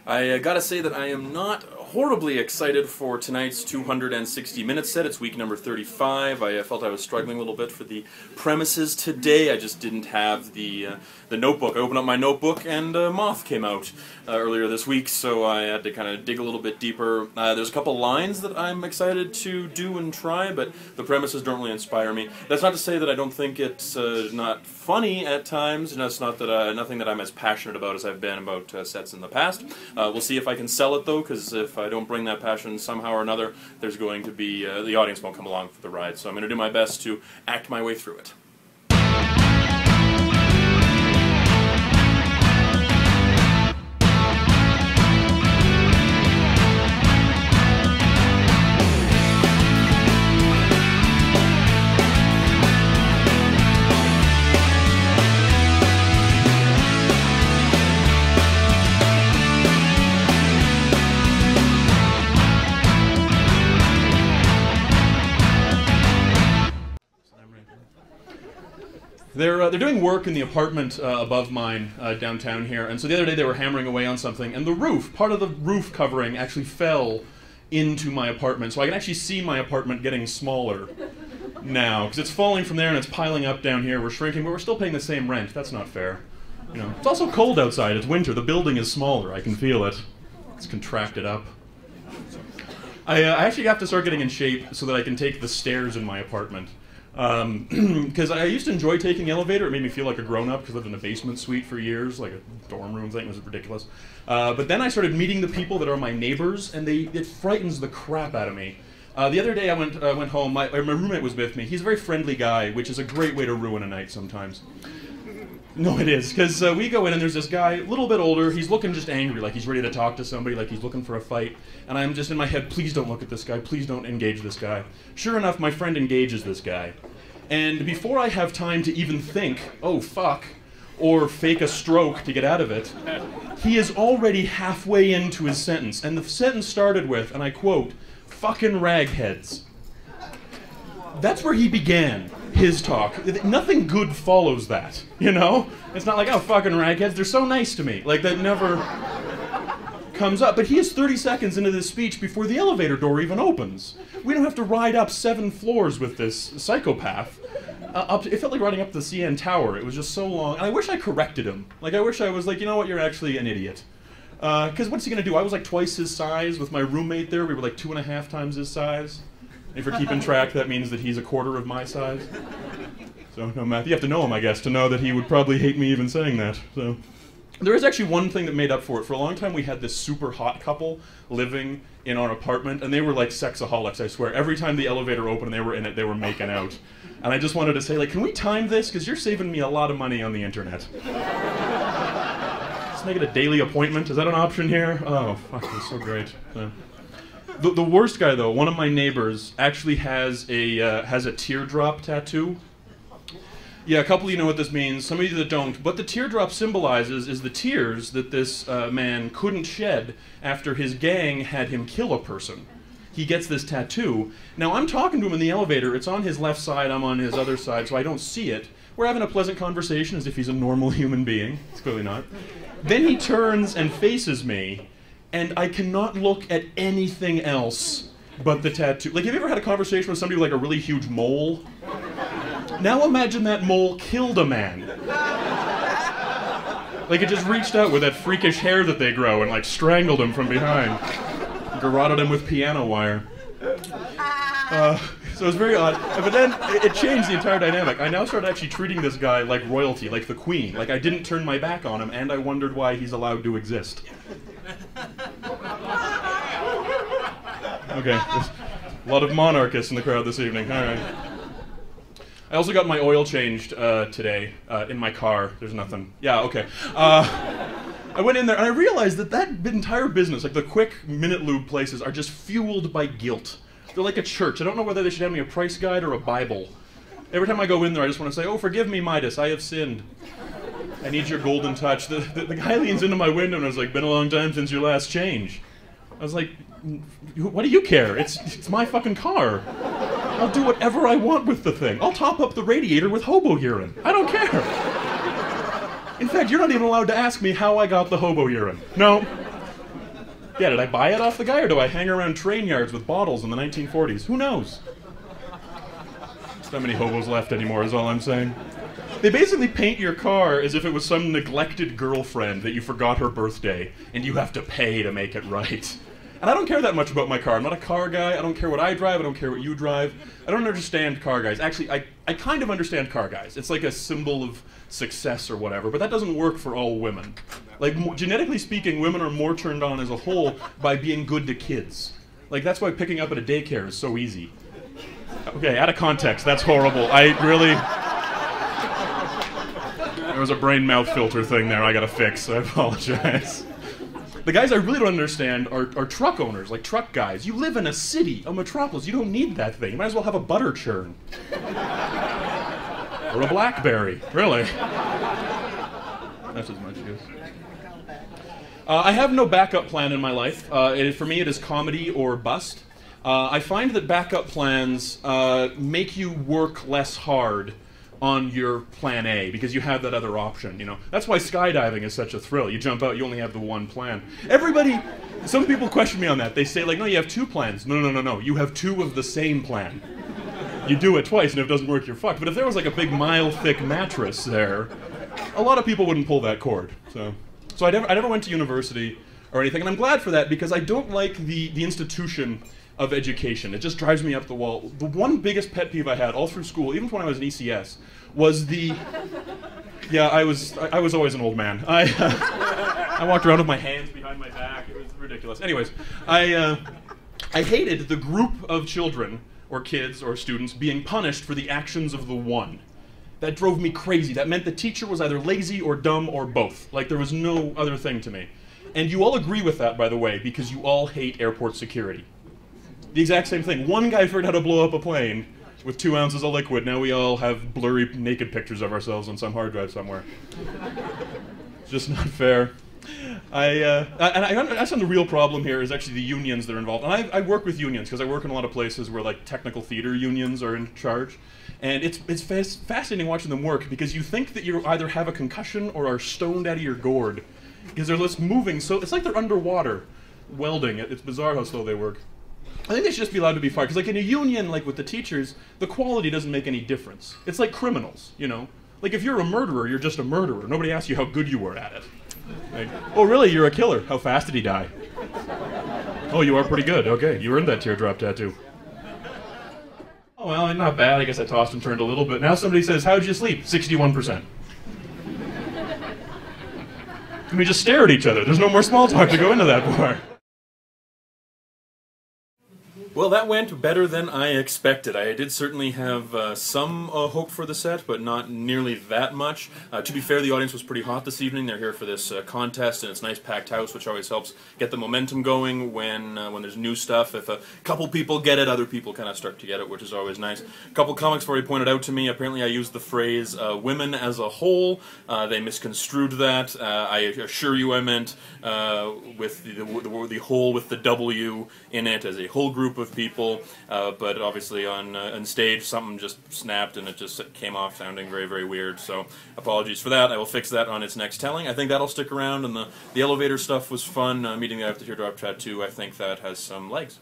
I gotta say that I am not horribly excited for tonight's 260-minute set. It's week number 35. I felt I was struggling a little bit for the premises today. I just didn't have the notebook. I opened up my notebook and Moth came out earlier this week, so I had to kind of dig a little bit deeper. There's a couple lines that I'm excited to do and try, but the premises don't really inspire me. That's not to say that I don't think it's not funny at times, and that's not that nothing that I'm as passionate about as I've been about sets in the past. We'll see if I can sell it, though, because if I don't bring that passion somehow or another, there's going to be, the audience won't come along for the ride. So I'm going to do my best to act my way through it. They're doing work in the apartment above mine downtown here, and so the other day they were hammering away on something, and the roof, part of the roof covering actually fell into my apartment, so I can actually see my apartment getting smaller now, because it's falling from there and it's piling up down here. We're shrinking, but we're still paying the same rent. That's not fair. You know, it's also cold outside. It's winter. The building is smaller. I can feel it. It's contracted up. I actually have to start getting in shape so that I can take the stairs in my apartment. Because I used to enjoy taking the elevator. It made me feel like a grown-up because I lived in a basement suite for years, like a dorm room thing. It was ridiculous. But then I started meeting the people that are my neighbors, and it frightens the crap out of me. The other day I went home. My roommate was with me. He's a very friendly guy, which is a great way to ruin a night sometimes. No, it is, because we go in and there's this guy, a little bit older. He's looking just angry, like he's ready to talk to somebody, like he's looking for a fight. And I'm just in my head, please don't look at this guy. Please don't engage this guy. Sure enough, my friend engages this guy. And before I have time to even think, oh, fuck, or fake a stroke to get out of it, he is already halfway into his sentence. And the sentence started with, and I quote, "fucking ragheads." That's where he began his talk. Nothing good follows that, you know? It's not like, oh, fucking ragheads, they're so nice to me. Like, that never comes up. But he is 30 seconds into this speech before the elevator door even opens. We don't have to ride up 7 floors with this psychopath. It felt like riding up the CN Tower. It was just so long. And I wish I corrected him. Like, I wish I was like, you know what, you're actually an idiot. Because what's he going to do? I was like twice his size. With my roommate there, we were like 2.5 times his size. If you're keeping track, that means that he's a quarter of my size. So, no, Matt, you have to know him, I guess, to know that he would probably hate me even saying that. So, there is actually one thing that made up for it. For a long time, we had this super hot couple living in our apartment, and they were like sexaholics, I swear. Every time the elevator opened and they were in it, they were making out. And I just wanted to say, like, can we time this? Because you're saving me a lot of money on the internet. Let's make it a daily appointment. Is that an option here? Oh, fuck, that's so great. The worst guy, though, one of my neighbors, actually has a teardrop tattoo. Yeah, a couple of you know what this means, some of you that don't. What the teardrop symbolizes is the tears that this man couldn't shed after his gang had him kill a person. He gets this tattoo. Now, I'm talking to him in the elevator. It's on his left side, I'm on his other side, so I don't see it. We're having a pleasant conversation as if he's a normal human being. It's clearly not. Then he turns and faces me, and I cannot look at anything else but the tattoo. Like, have you ever had a conversation with somebody with like a really huge mole? Now imagine that mole killed a man. Like, it just reached out with that freakish hair that they grow and like strangled him from behind. Garroted him with piano wire. So it was very odd. But then it changed the entire dynamic. I now started actually treating this guy like royalty, like the queen. Like, I didn't turn my back on him, and I wondered why he's allowed to exist. Okay, there's a lot of monarchists in the crowd this evening. All right. I also got my oil changed today in my car. There's nothing. Yeah, okay. I went in there and I realized that entire business, like the quick minute lube places, are just fueled by guilt. They're like a church. I don't know whether they should have me a price guide or a Bible. Every time I go in there, I just want to say, oh, forgive me, Midas, I have sinned. I need your golden touch. The guy leans into my window and I was like, been a long time since your last change. I was like, what do you care? It's my fucking car. I'll do whatever I want with the thing. I'll top up the radiator with hobo urine. I don't care. In fact, you're not even allowed to ask me how I got the hobo urine. No. Yeah, did I buy it off the guy, or do I hang around train yards with bottles in the 1940s? Who knows? There's not many hobos left anymore, is all I'm saying. They basically paint your car as if it was some neglected girlfriend that you forgot her birthday, and you have to pay to make it right. And I don't care that much about my car. I'm not a car guy. I don't care what I drive. I don't care what you drive. I don't understand car guys. Actually, I kind of understand car guys. It's like a symbol of success or whatever, but that doesn't work for all women. Like, genetically speaking, women are more turned on as a whole by being good to kids. Like, that's why picking up at a daycare is so easy. Okay, out of context, that's horrible. I really... There was a brain-mouth filter thing there I gotta fix. I apologize. The guys I really don't understand are truck owners, like truck guys. You live in a city, a metropolis. You don't need that thing. You might as well have a butter churn. Or a BlackBerry, really. That's as much use. I have no backup plan in my life. For me, it is comedy or bust. I find that backup plans make you work less hard on your plan A, because you have that other option, you know. That's why skydiving is such a thrill. You jump out, you only have the one plan. Some people question me on that. They say, like, no, you have two plans. No. You have two of the same plan. You do it twice, and if it doesn't work, you're fucked. But if there was like a big mile-thick mattress there, a lot of people wouldn't pull that cord. So I never went to university or anything, and I'm glad for that, because I don't like the institution of education. It just drives me up the wall. The one biggest pet peeve I had all through school, even when I was in ECS, was the... Yeah, I was always an old man. I walked around with my hands behind my back. It was ridiculous. Anyways, I hated the group of children, or kids, or students, being punished for the actions of the one. That drove me crazy. That meant the teacher was either lazy or dumb or both. Like, there was no other thing to me. And you all agree with that, by the way, because you all hate airport security. The exact same thing. One guy figured out how to blow up a plane with 2 ounces of liquid. Now we all have blurry, naked pictures of ourselves on some hard drive somewhere. It's just not fair. I understand the real problem here is actually the unions that are involved. And I work with unions because I work in a lot of places where, like, technical theater unions are in charge. And it's fascinating watching them work, because you think that you either have a concussion or are stoned out of your gourd, because they're just moving so... It's like they're underwater welding. It's bizarre how slow they work. I think they should just be allowed to be fired, because, like, in a union, like with the teachers, the quality doesn't make any difference. It's like criminals, you know? Like, if you're a murderer, you're just a murderer. Nobody asks you how good you were at it. Like, oh, really? You're a killer. How fast did he die? Oh, you are pretty good. Okay, you earned that teardrop tattoo. Oh, well, not bad. I guess I tossed and turned a little bit. Now somebody says, how'd you sleep? 61%. And we just stare at each other. There's no more small talk to go into that part. Well, that went better than I expected. I did certainly have some hope for the set, but not nearly that much. To be fair, the audience was pretty hot this evening. They're here for this contest, and it's a nice packed house, which always helps get the momentum going when there's new stuff. If a couple people get it, other people kind of start to get it, which is always nice. A couple comics already pointed out to me, apparently I used the phrase women as a whole. They misconstrued that. I assure you I meant with the whole with the W in it, as a whole group of people, but obviously on stage something just snapped and it just came off sounding very, very weird, so apologies for that. I will fix that on its next telling. I think that'll stick around, and the elevator stuff was fun. Meeting the guy with the teardrop tattoo, I think that has some legs.